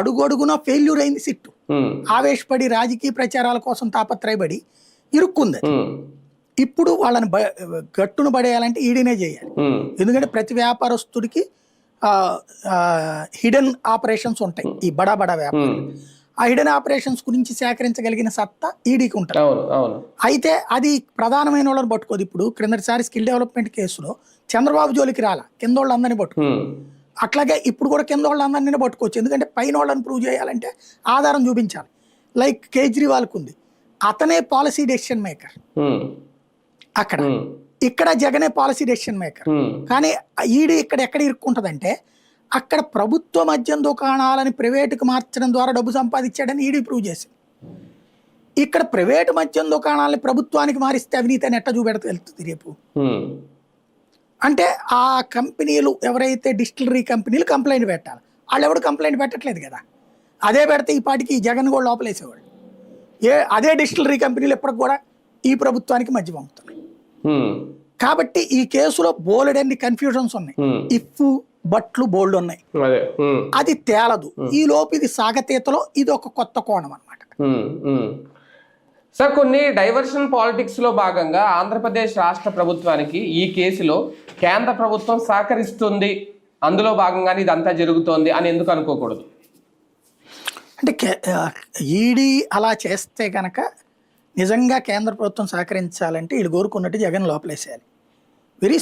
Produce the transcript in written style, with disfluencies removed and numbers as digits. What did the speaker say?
అడుగడుగునా ఫెయిల్యూర్ అయింది సిట్టు. ఆవేశపడి రాజకీయ ప్రచారాల కోసం తాపత్రయపడి ఇరుక్కుంది. ఇప్పుడు వాళ్ళని గట్టును పడేయాలంటే ఈడీనే చేయాలి. ఎందుకంటే ప్రతి వ్యాపారస్తుడికి హిడెన్ ఆపరేషన్స్ ఉంటాయి. ఈ బడా వ్యాపారం ఆ హిడెన్ ఆపరేషన్స్ గురించి సేకరించగలిగిన సత్తా ఈడీకి ఉంటుంది. అయితే అది ప్రధానమైన వాళ్ళని పట్టుకోదు. ఇప్పుడు క్రిందటిసారి స్కిల్ డెవలప్మెంట్ కేసులో చంద్రబాబు జోలికి రాలా, కింద వాళ్ళందరినీ పట్టుకో. అట్లాగే ఇప్పుడు కూడా కింద వాళ్ళందరినీ పట్టుకోవచ్చు. ఎందుకంటే పైన వాళ్ళని ప్రూవ్ చేయాలంటే ఆధారం చూపించాలి. లైక్ కేజ్రీవాల్కి ఉంది, అతనే పాలసీ డెసిషన్ మేకర్ అక్కడ. ఇక్కడ జగనే పాలసీ డెసిషన్ మేకర్. కానీ ఈడీ ఎక్కడ ఇరుక్కుంటుందంటే అక్కడ ప్రభుత్వ మద్యం దుకాణాలని ప్రైవేటుకు మార్చడం ద్వారా డబ్బు సంపాదించాడని ఈడీ ప్రూవ్ చేసింది. ఇక్కడ ప్రైవేటు మద్యం దుకాణాలని ప్రభుత్వానికి మారిస్తే అవినీతి అని ఎట్ట చూపెడుతుంది రేపు. అంటే ఆ కంపెనీలు ఎవరైతే డిస్టిలరీ కంపెనీలు కంప్లైంట్ పెట్టాలి, వాళ్ళు ఎవరు కంప్లైంట్ పెట్టట్లేదు కదా. అదే పెడితే ఈ పాటికి జగన్ కూడా లోపలేసేవాళ్ళు. అదే డిస్టిలరీ కంపెనీలు ఎప్పటికి కూడా ఈ ప్రభుత్వానికి మద్యం అమ్ముతున్నాయి. కాబట్టి ఈ కేసులో బోలెడన్ని కన్ఫ్యూజన్స్ ఉన్నాయి. ఇఫ్ బట్లు బోల్డ్ ఉన్నాయి, అది తేలదు. ఈ లోపు ఇది సాగతీతలో ఇది ఒక కొత్త కోణం అన్నమాట. సార్, కొన్ని డైవర్షన్ పాలిటిక్స్ లో భాగంగా ఆంధ్రప్రదేశ్ రాష్ట్ర ప్రభుత్వానికి ఈ కేసులో కేంద్ర ప్రభుత్వం సహకరిస్తుంది, అందులో భాగంగానే ఇదంతా జరుగుతోంది అని ఎందుకు అనుకోకూడదు? అంటే ఈడీ అలా చేస్తే కనుక నిజంగా కేంద్ర ప్రభుత్వం సహకరించాలంటే వీళ్ళు కోరుకున్నట్టు జగన్ లోపలేసేయాలి. వెరీ